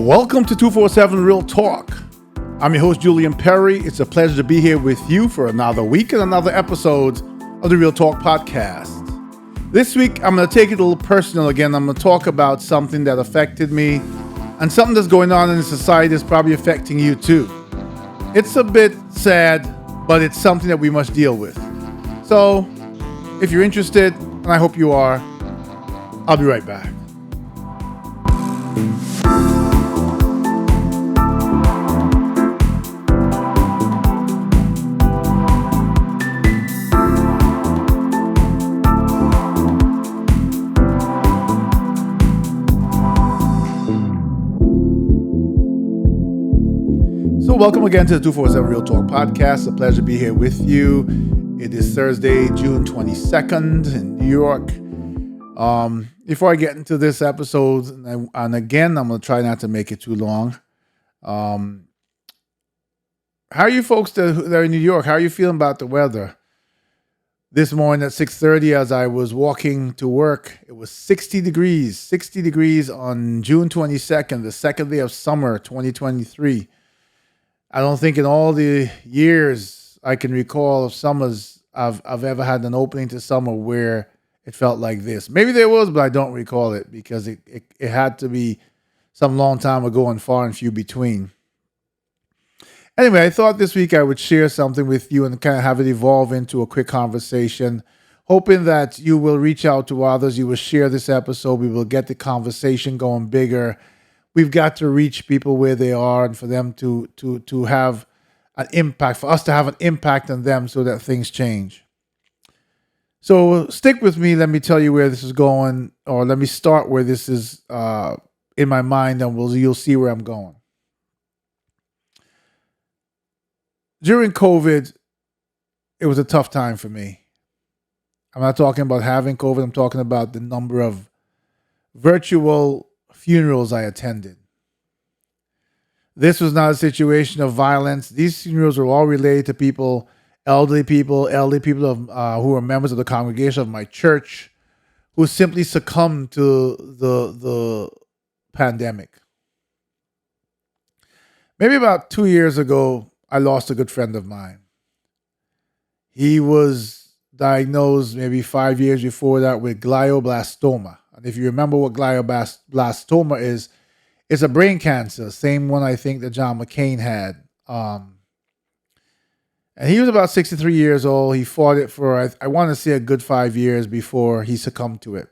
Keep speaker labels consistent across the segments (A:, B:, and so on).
A: Welcome to 247 Real Talk. I'm your host, Julian Perry. It's a pleasure to be here with you for another week and another episode of the Real Talk podcast. This week, I'm going to take it a little personal again. I'm going to talk about something that affected me and something that's going on in society that's probably affecting you too. It's a bit sad, but it's something that we must deal with. So, if you're interested, and I hope you are, I'll be right back. So welcome again to the 247 Real Talk podcast. A pleasure to be here with you. It is Thursday, June 22nd in New York. Before I get into this episode, and again, I'm going to try not to make it too long. How are you folks that are in New York? How are you feeling about the weather? This morning at 6:30 as I was walking to work, it was 60 degrees on June 22nd, the second day of summer 2023. I don't think in all the years I can recall of summers I've ever had an opening to summer where it felt like this. Maybe there was, but I don't recall it because it had to be some long time ago and far and few between. Anyway, I thought this week I would share something with you and kind of have it evolve into a quick conversation, hoping that you will reach out to others. You will share this episode. We will get the conversation going bigger. We've got to reach people where they are and for them to have an impact, for us to have an impact on them so that things change. So stick with me. Let me tell you where this is going, or let me start where this is in my mind, and you'll see where I'm going. During COVID, it was a tough time for me. I'm not talking about having COVID. I'm talking about the number of virtual funerals I attended. This was not a situation of violence. These funerals were all related to people, elderly people who were members of the congregation of my church, who simply succumbed to the pandemic. Maybe about 2 years ago, I lost a good friend of mine. He was diagnosed maybe 5 years before that with glioblastoma. And if you remember what glioblastoma is, it's a brain cancer, same one I think that John McCain had. And he was about 63 years old. He fought it for, I want to say, a good 5 years before he succumbed to it.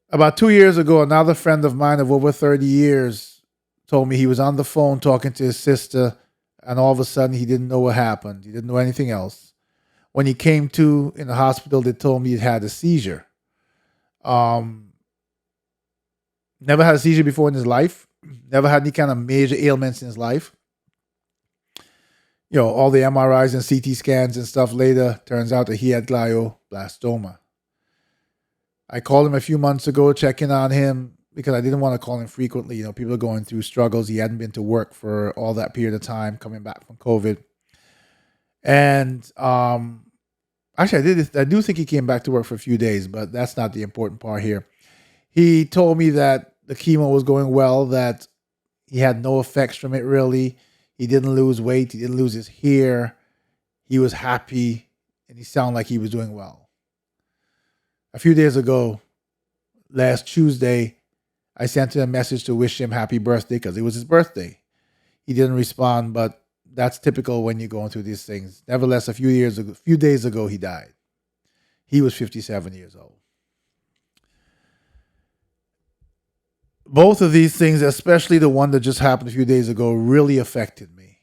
A: About 2 years ago, another friend of mine of over 30 years told me he was on the phone talking to his sister, and all of a sudden he didn't know what happened. He didn't know anything else. When he came to in the hospital, they told me he'd had a seizure. Never had a seizure before in his life. Never had any kind of major ailments in his life. You know, all the MRIs and CT scans and stuff later, turns out that he had glioblastoma. I called him a few months ago, checking on him, because I didn't want to call him frequently. You know, people are going through struggles. He hadn't been to work for all that period of time, coming back from COVID. And actually, I do think he came back to work for a few days, but that's not the important part here. He told me that the chemo was going well, that he had no effects from it really. He didn't lose weight. He didn't lose his hair. He was happy, and he sounded like he was doing well. A few days ago, last Tuesday, I sent him a message to wish him happy birthday because it was his birthday. He didn't respond, but that's typical when you're going through these things. Nevertheless, a few days ago, he died. He was 57 years old. Both of these things, especially the one that just happened a few days ago, really affected me.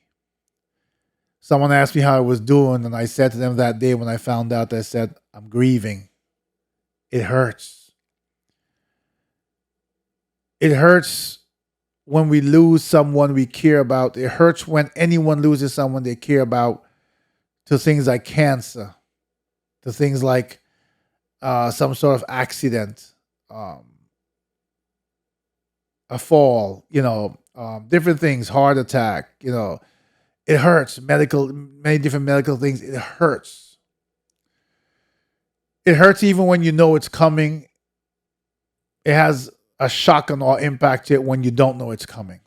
A: Someone asked me how I was doing, and I said to them that day when I found out, I said, I'm grieving. It hurts. It hurts when we lose someone we care about. It hurts when anyone loses someone they care about, to things like cancer, to things like some sort of accident, a fall, different things, heart attack, it hurts. Many different medical things. It hurts. It hurts even when you know it's coming. It has a shock and awe impact to it when you don't know it's coming.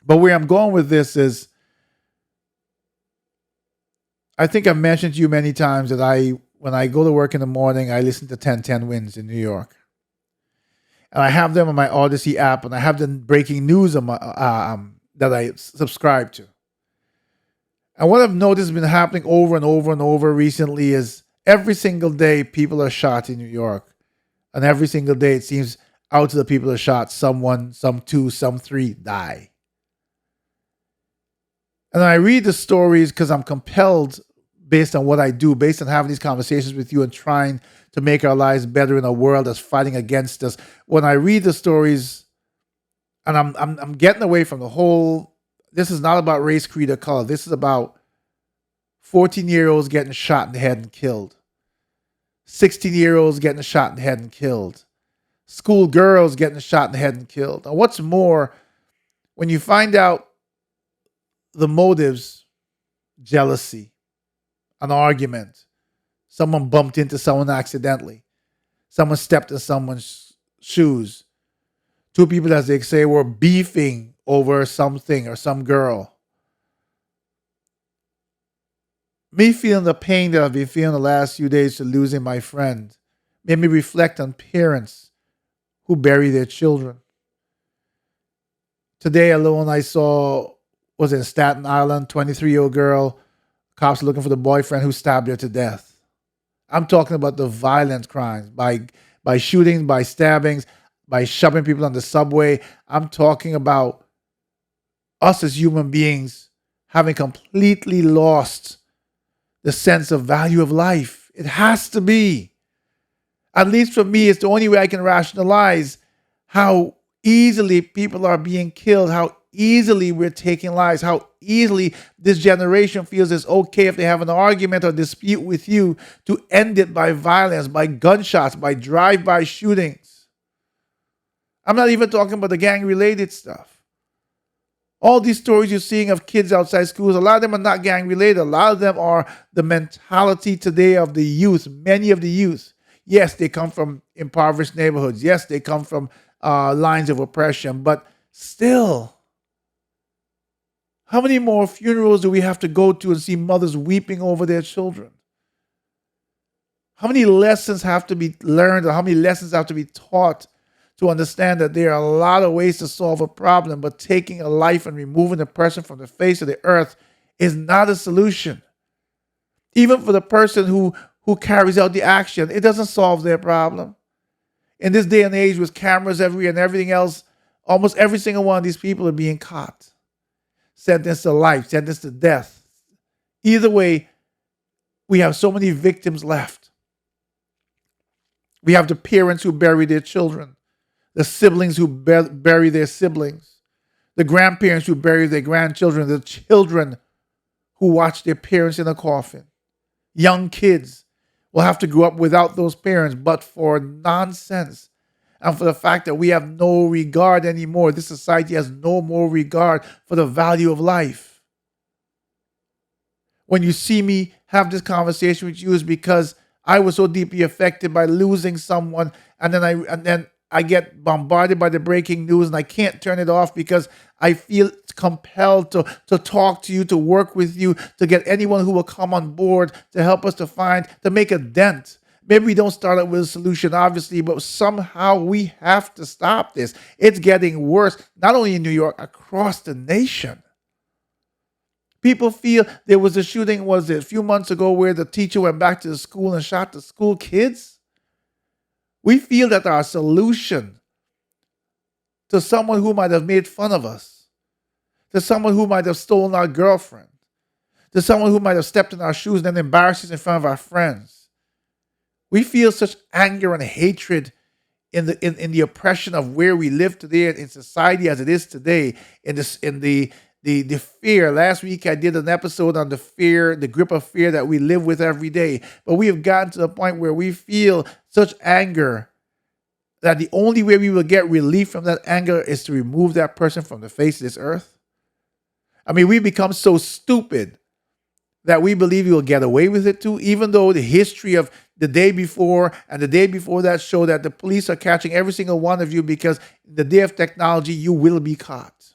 A: But where I'm going with this is, I think I've mentioned to you many times that when I go to work in the morning, I listen to 1010 Wins in New York. And I have them on my Odyssey app, and I have the breaking news on my, that I subscribe to. And what I've noticed has been happening over and over and over recently is every single day people are shot in New York. And every single day it seems out of the people are shot, someone, some two, some three die. And I read the stories because I'm compelled, based on what I do, based on having these conversations with you and trying to make our lives better in a world that's fighting against us. When I read the stories, and I'm getting away from the whole, this is not about race, creed, or color. This is about 14-year-olds getting shot in the head and killed. 16-year-olds getting shot in the head and killed. School girls getting shot in the head and killed. And what's more, when you find out the motives, jealousy, an argument, someone bumped into someone accidentally, someone stepped in someone's shoes, two people, as they say, were beefing over something or some girl. Me feeling the pain that I've been feeling the last few days to losing my friend made me reflect on parents who bury their children. Today alone I saw, was in Staten Island, 23-year-old girl, cops looking for the boyfriend who stabbed her to death. I'm talking about the violent crimes, by shootings, by stabbings, by shoving people on the subway. I'm talking about us as human beings having completely lost the sense of value of life. It has to be. At least for me, it's the only way I can rationalize how easily people are being killed, how easily we're taking lives, how easily this generation feels it's okay if they have an argument or dispute with you to end it by violence, by gunshots, by drive-by shootings. I'm not even talking about the gang-related stuff. All these stories you're seeing of kids outside schools, a lot of them are not gang-related. A lot of them are the mentality today of the youth, many of the youth. Yes, they come from impoverished neighborhoods. Yes, they come from lines of oppression. But still, how many more funerals do we have to go to and see mothers weeping over their children? How many lessons have to be learned, or how many lessons have to be taught to understand that there are a lot of ways to solve a problem, but taking a life and removing a person from the face of the earth is not a solution. Even for the person who carries out the action, it doesn't solve their problem. In this day and age with cameras everywhere and everything else, almost every single one of these people are being caught. Sentenced to life, sentenced to death. Either way, we have so many victims left. We have the parents who bury their children, the siblings who bury their siblings, the grandparents who bury their grandchildren, the children who watch their parents in a coffin. Young kids will have to grow up without those parents, but for nonsense and for the fact that we have no regard anymore. This society has no more regard for the value of life. When you see me have this conversation with you, is because I was so deeply affected by losing someone, and then I get bombarded by the breaking news, and I can't turn it off because I feel compelled to talk to you, to work with you, to get anyone who will come on board to help us to make a dent. Maybe we don't start out with a solution, obviously, but somehow we have to stop this. It's getting worse, not only in New York, across the nation. People feel there was a shooting, was it a few months ago, where the teacher went back to the school and shot the school kids? We feel that our solution to someone who might have made fun of us, to someone who might have stolen our girlfriend, to someone who might have stepped in our shoes and then embarrassed us in front of our friends. We feel such anger and hatred in the oppression of where we live today in society as it is today, in the fear. Last week I did an episode on the fear, the grip of fear that we live with every day. But we have gotten to the point where we feel such anger that the only way we will get relief from that anger is to remove that person from the face of this earth. I mean, we become so stupid that we believe you'll get away with it too, even though the history of the day before and the day before that show that the police are catching every single one of you because the day of technology, you will be caught.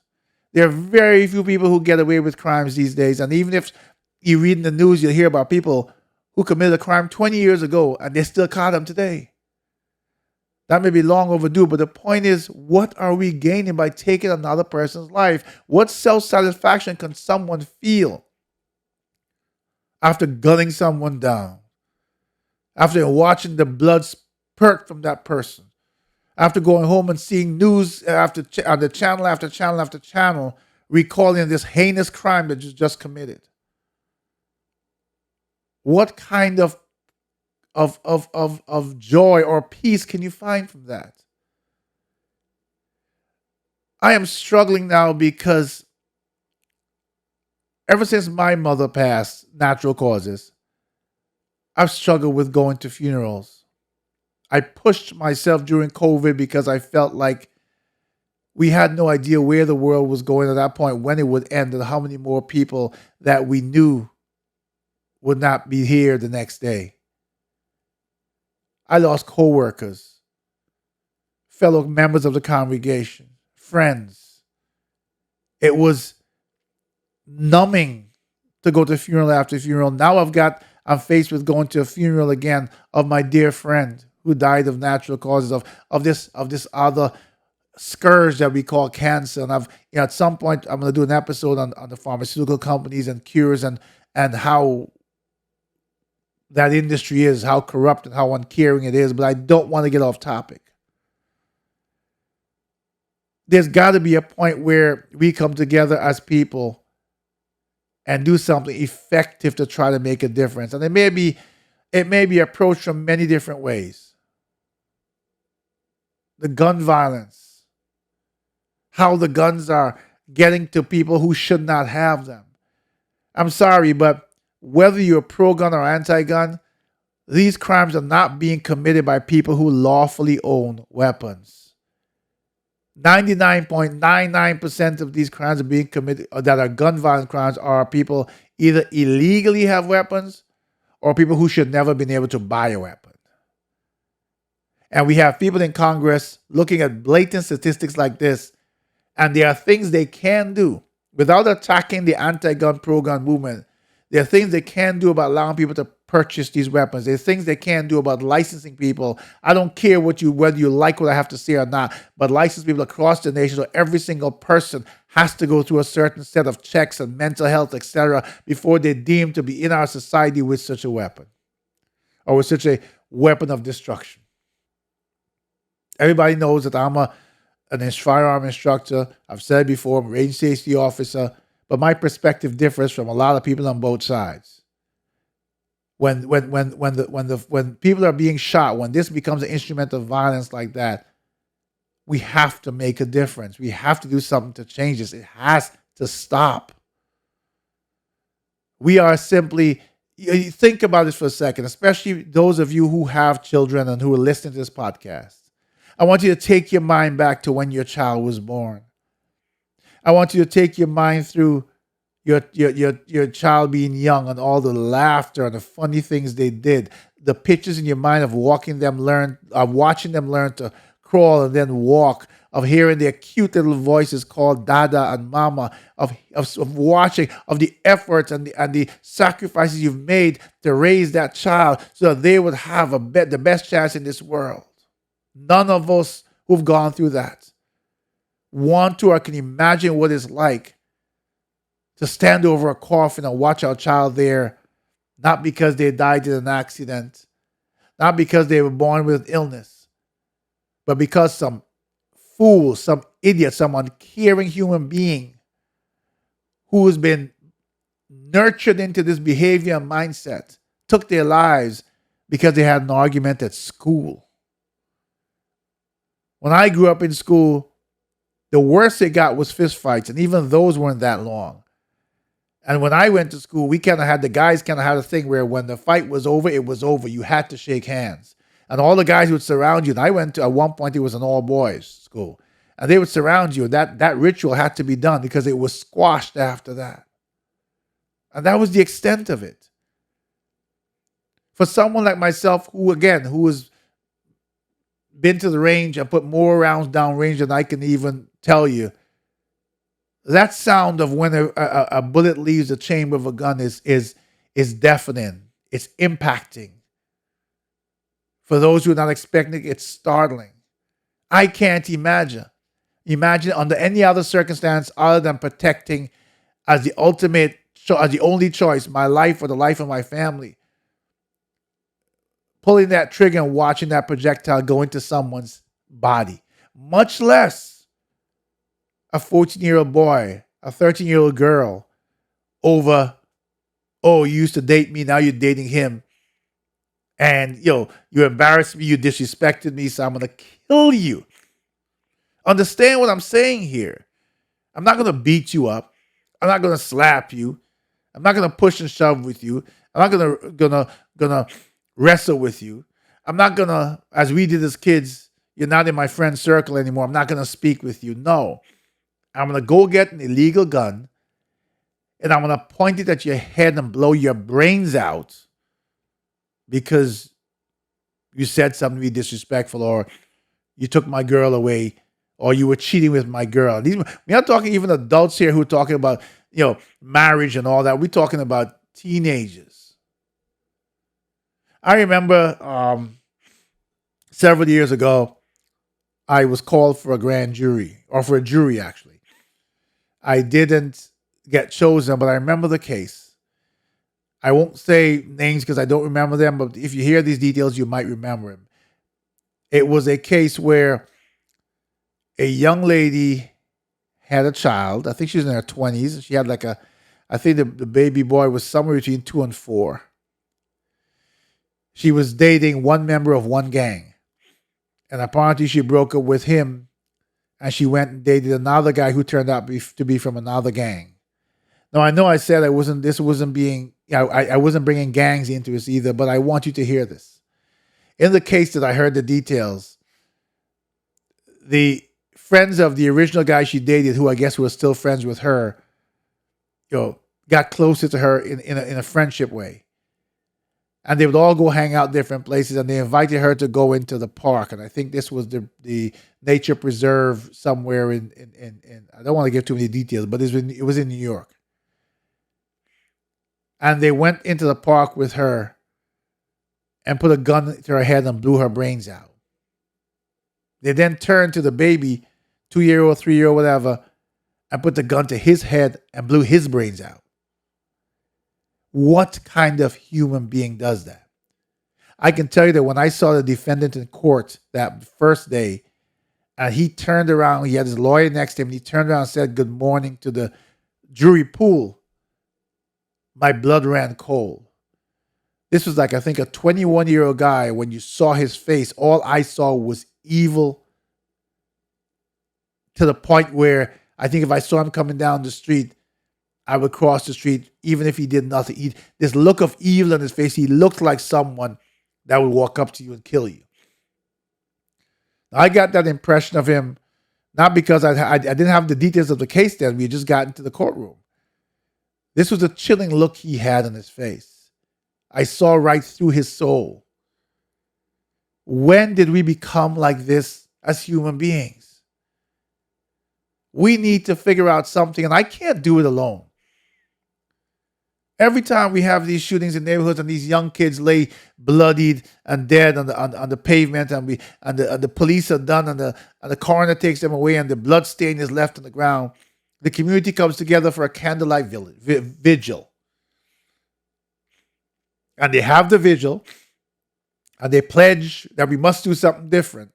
A: There are very few people who get away with crimes these days. And even if you read in the news, you'll hear about people who committed a crime 20 years ago and they still caught them today. That may be long overdue, but the point is, what are we gaining by taking another person's life? What self-satisfaction can someone feel after gunning someone down? After watching the blood spurt from that person? After going home and seeing news on the channel after channel after channel, recalling this heinous crime that you just committed? What kind of joy or peace can you find from that? I am struggling now because ever since my mother passed, natural causes, I've struggled with going to funerals. I pushed myself during COVID because I felt like we had no idea where the world was going at that point, when it would end, and how many more people that we knew would not be here the next day. I lost co-workers, fellow members of the congregation, friends. It was numbing to go to funeral after funeral. Now I'm faced with going to a funeral again of my dear friend who died of natural causes of this other scourge that we call cancer. And at some point I'm going to do an episode on the pharmaceutical companies and cures and how that industry is, how corrupt and how uncaring it is, but I don't want to get off topic. There's got to be a point where we come together as people and do something effective to try to make a difference. And it may be approached from many different ways. The gun violence, how the guns are getting to people who should not have them. I'm sorry, but whether you're pro-gun or anti-gun, these crimes are not being committed by people who lawfully own weapons. 99.99% of these crimes are being committed that are gun violence crimes are people either illegally have weapons or people who should never have been able to buy a weapon. And we have people in Congress looking at blatant statistics like this, and there are things they can do without attacking the anti-gun, pro-gun movement. There are things they can do about allowing people to purchase these weapons. There are things they can do about licensing people. I don't care whether you like what I have to say or not, but license people across the nation so every single person has to go through a certain set of checks and mental health, etc., before they're deemed to be in our society with such a weapon or with such a weapon of destruction. Everybody knows that I'm an firearm instructor. I've said it before, I'm a range safety officer. But my perspective differs from a lot of people on both sides. When people are being shot, when this becomes an instrument of violence like that, we have to make a difference. We have to do something to change this. It has to stop. We are simply, think about this for a second, especially those of you who have children and who are listening to this podcast. I want you to take your mind back to when your child was born. I want you to take your mind through your child being young and all the laughter and the funny things they did. The pictures in your mind of watching them learn to crawl and then walk, of hearing their cute little voices called Dada and Mama, of watching, of the efforts and the sacrifices you've made to raise that child so that they would have the best chance in this world. None of us who've gone through that want to or can imagine what it's like to stand over a coffin and watch our child there, not because they died in an accident, not because they were born with illness, but because some fool, some idiot, some uncaring human being who has been nurtured into this behavior and mindset took their lives because they had an argument at school. When I grew up in school, the worst it got was fistfights, and even those weren't that long. And when I went to school, the guys kind of had a thing where when the fight was over, it was over. You had to shake hands. And all the guys would surround you. And I went to, at one point, it was an all-boys school. And they would surround you. That ritual had to be done because it was squashed after that. And that was the extent of it. For someone like myself, who has been to the range and put more rounds down range than I can even tell you, that sound of when a bullet leaves the chamber of a gun is deafening. It's impacting. For those who are not expecting it, it's startling. I can't imagine under any other circumstance other than protecting as the ultimate, as the only choice, my life or the life of my family. Pulling that trigger and watching that projectile go into someone's body, much less a 14-year-old boy, a 13-year-old girl over, oh, you used to date me, now you're dating him. And, you embarrassed me, you disrespected me, so I'm going to kill you. Understand what I'm saying here. I'm not going to beat you up. I'm not going to slap you. I'm not going to push and shove with you. I'm not gonna wrestle with you. I'm not going to, as we did as kids, you're not in my friend circle anymore. I'm not going to speak with you. No. I'm going to go get an illegal gun and I'm going to point it at your head and blow your brains out because you said something to be disrespectful, or you took my girl away, or you were cheating with my girl. We're not talking even adults here who are talking about, marriage and all that. We're talking about teenagers. I remember several years ago, I was called for a grand jury, or for a jury actually. I didn't get chosen, but I remember the case. I won't say names because I don't remember them, but if you hear these details, you might remember them. It was a case where a young lady had a child. I think she was in her 20s. She had I think the baby boy was somewhere between 2 and 4. She was dating one member of one gang. And apparently she broke up with him and she went and dated another guy who turned out to be from another gang. Now, I know I said I wasn't bringing gangs into this either, but I want you to hear this. In the case that I heard the details, the friends of the original guy she dated, who I guess was still friends with her, got closer to her in a friendship way. And they would all go hang out different places, and they invited her to go into the park. And I think this was the nature preserve somewhere in I don't want to give too many details, but it was in New York. And they went into the park with her and put a gun to her head and blew her brains out. They then turned to the baby, 2-year-old, 3-year-old, whatever, and put the gun to his head and blew his brains out. What kind of human being does that? I can tell you that when I saw the defendant in court that first day, and he turned around, he had his lawyer next to him, and he turned around and said good morning to the jury pool, my blood ran cold. This was I think, a 21-year-old guy. When you saw his face, all I saw was evil, to the point where I think if I saw him coming down the street, I would cross the street, even if he did nothing. This look of evil on his face, he looked like someone that would walk up to you and kill you. I got that impression of him, not because I didn't have the details of the case then. We just got into the courtroom. This was a chilling look he had on his face. I saw right through his soul. When did we become like this as human beings? We need to figure out something, and I can't do it alone. Every time we have these shootings in neighborhoods and these young kids lay bloodied and dead on the pavement, and the police are done, and the coroner takes them away, and the blood stain is left on the ground, the community comes together for a candlelight vigil. And they have the vigil, and they pledge that we must do something different.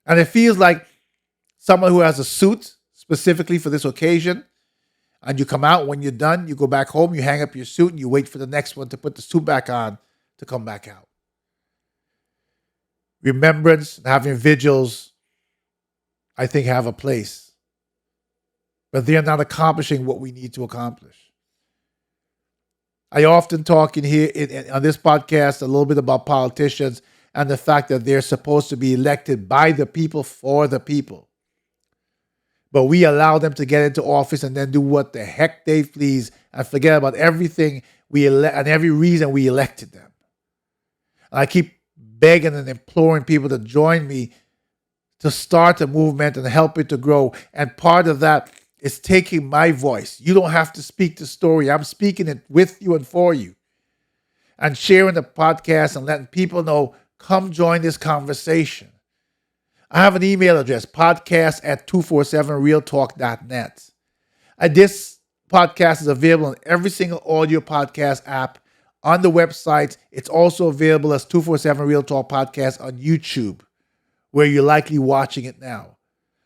A: And it feels like someone who has a suit specifically for this occasion, and you come out, when you're done, you go back home, you hang up your suit, and you wait for the next one to put the suit back on to come back out. Remembrance and having vigils, I think, have a place. But they're not accomplishing what we need to accomplish. I often talk on this podcast a little bit about politicians and the fact that they're supposed to be elected by the people for the people. But we allow them to get into office and then do what the heck they please and forget about everything and every reason we elected them. And I keep begging and imploring people to join me to start a movement and help it to grow. And part of that is taking my voice. You don't have to speak the story. I'm speaking it with you and for you. And sharing the podcast and letting people know, come join this conversation. I have an email address, podcast@247realtalk.net. And this podcast is available on every single audio podcast app on the website. It's also available as 247 Real Talk Podcast on YouTube, where you're likely watching it now.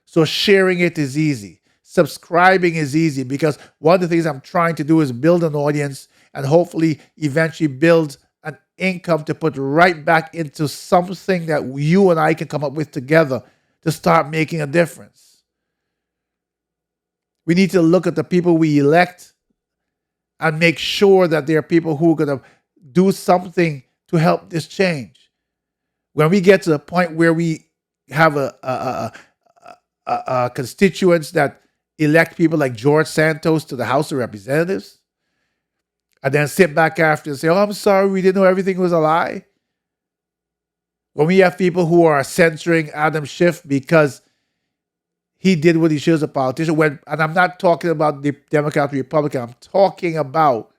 A: So sharing it is easy. Subscribing is easy because one of the things I'm trying to do is build an audience and hopefully eventually build an income to put right back into something that you and I can come up with together to start making a difference. We need to look at the people we elect and make sure that there are people who are going to do something to help this change. When we get to the point where we have a constituents that elect people like George Santos to the House of Representatives, and then sit back after and say, oh, I'm sorry, we didn't know everything was a lie. When we have people who are censoring Adam Schiff because he did what he should as a politician, and I'm not talking about the Democrat or Republican, I'm talking about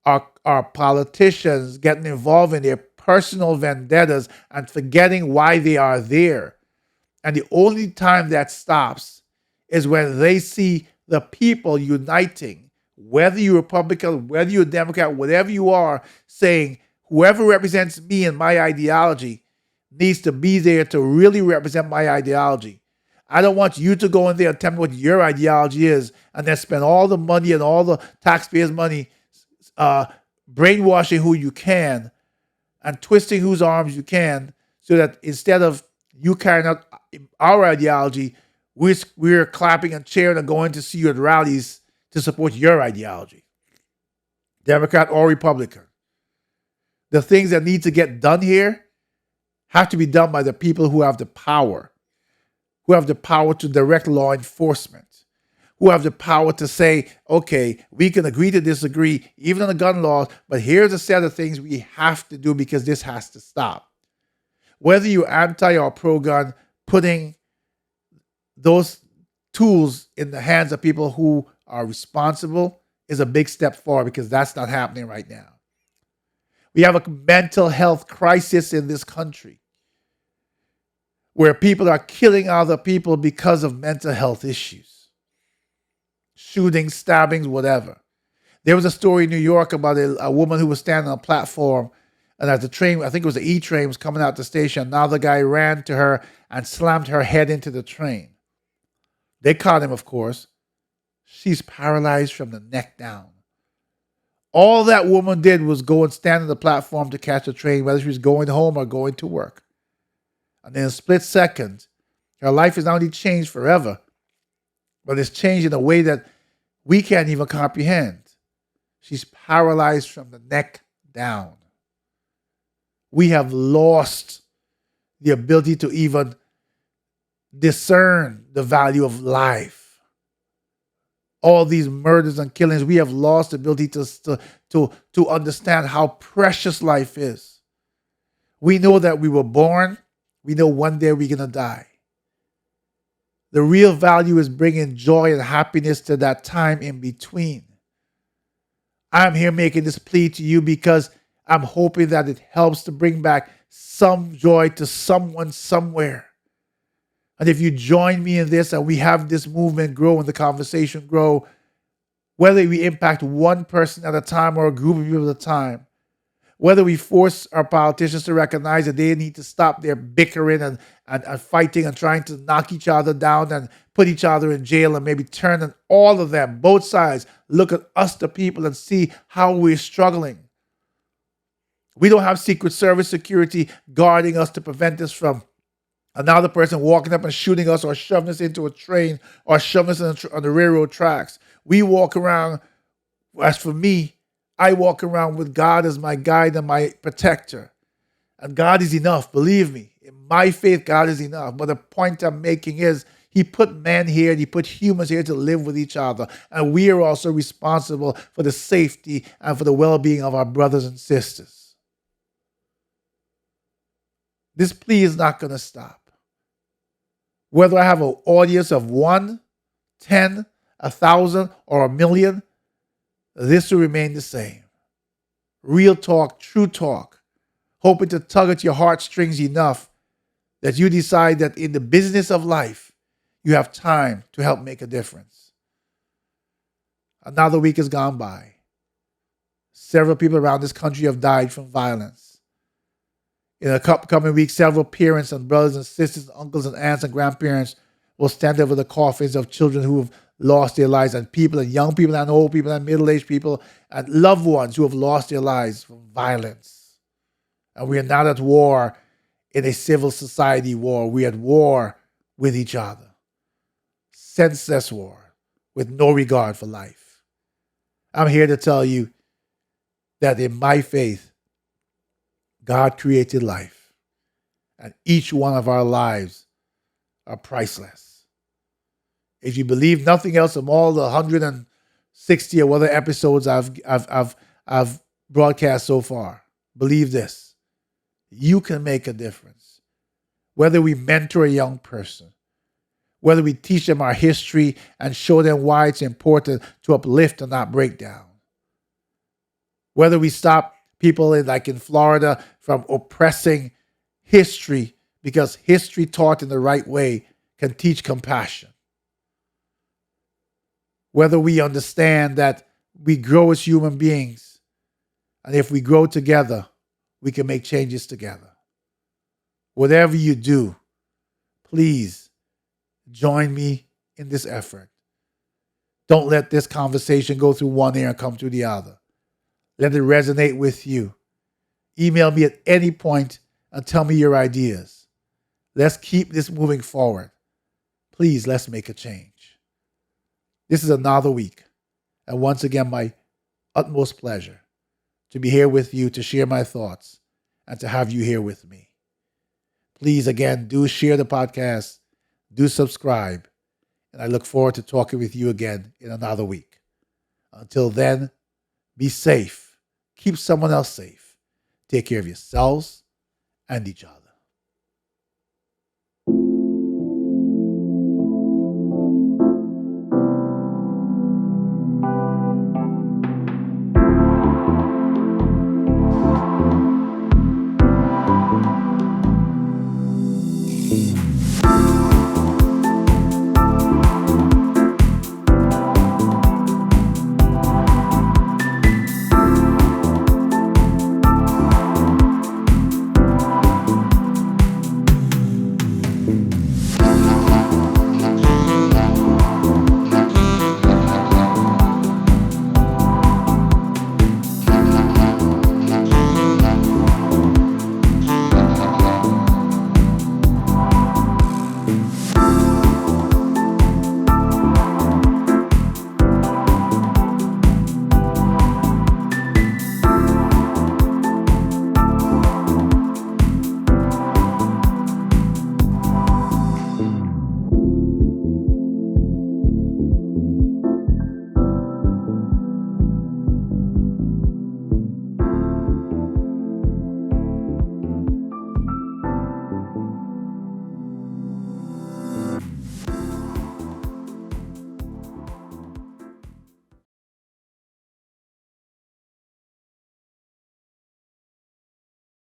A: our politicians getting involved in their personal vendettas and forgetting why they are there. And the only time that stops is when they see the people uniting, whether you're Republican, whether you're Democrat, whatever you are, saying, whoever represents me and my ideology needs to be there to really represent my ideology. I don't want you to go in there and tell me what your ideology is and then spend all the money and all the taxpayers' money brainwashing who you can and twisting whose arms you can so that instead of you carrying out our ideology, we're clapping and cheering and going to see you at rallies to support your ideology, Democrat or Republican. The things that need to get done here have to be done by the people who have the power to direct law enforcement, who have the power to say, okay, we can agree to disagree, even on the gun laws, but here's a set of things we have to do because this has to stop. Whether you're anti or pro-gun, putting those tools in the hands of people who are responsible is a big step forward because that's not happening right now. We have a mental health crisis in this country where people are killing other people because of mental health issues. Shootings, stabbings, whatever. There was a story in New York about a woman who was standing on a platform, and as the train, I think it was the E train, was coming out the station, another guy ran to her and slammed her head into the train. They caught him, of course. She's paralyzed from the neck down. All that woman did was go and stand on the platform to catch a train, whether she was going home or going to work. And in a split second, her life is not only changed forever, but it's changed in a way that we can't even comprehend. She's paralyzed from the neck down. We have lost the ability to even discern the value of life. All these murders and killings, we have lost the ability to understand how precious life is. We know that we were born. We know one day we're going to die. The real value is bringing joy and happiness to that time in between. I'm here making this plea to you because I'm hoping that it helps to bring back some joy to someone somewhere. And if you join me in this and we have this movement grow and the conversation grow, whether we impact one person at a time or a group of people at a time, whether we force our politicians to recognize that they need to stop their bickering and fighting and trying to knock each other down and put each other in jail and maybe turn on all of them, both sides, look at us, the people, and see how we're struggling. We don't have Secret Service security guarding us to prevent us from another person walking up and shooting us or shoving us into a train or shoving us on the railroad tracks. We walk around, as for me, I walk around with God as my guide and my protector. And God is enough, believe me. In my faith, God is enough. But the point I'm making is He put men here and he put humans here to live with each other. And we are also responsible for the safety and for the well-being of our brothers and sisters. This plea is not going to stop. Whether I have an audience of 1, 10, 1,000, or 1,000,000, this will remain the same. Real talk, true talk, hoping to tug at your heartstrings enough that you decide that in the business of life, you have time to help make a difference. Another week has gone by. Several people around this country have died from violence. In the upcoming week, several parents and brothers and sisters, uncles and aunts and grandparents will stand over the coffins of children who have lost their lives, and people and young people and old people and middle-aged people and loved ones who have lost their lives from violence. And we are not at war in a civil society war. We are at war with each other. Senseless war with no regard for life. I'm here to tell you that in my faith, God created life, and each one of our lives are priceless. If you believe nothing else from all the 160 or whatever episodes I've broadcast so far, believe this: you can make a difference. Whether we mentor a young person, whether we teach them our history and show them why it's important to uplift and not break down, whether we stop people like in Florida from oppressing history because history taught in the right way can teach compassion. Whether we understand that we grow as human beings, and if we grow together, we can make changes together. Whatever you do, please join me in this effort. Don't let this conversation go through one ear and come through the other. Let it resonate with you. Email me at any point and tell me your ideas. Let's keep this moving forward. Please, let's make a change. This is another week, and once again, my utmost pleasure to be here with you, to share my thoughts, and to have you here with me. Please, again, do share the podcast, do subscribe, and I look forward to talking with you again in another week. Until then, be safe, keep someone else safe, take care of yourselves and each other.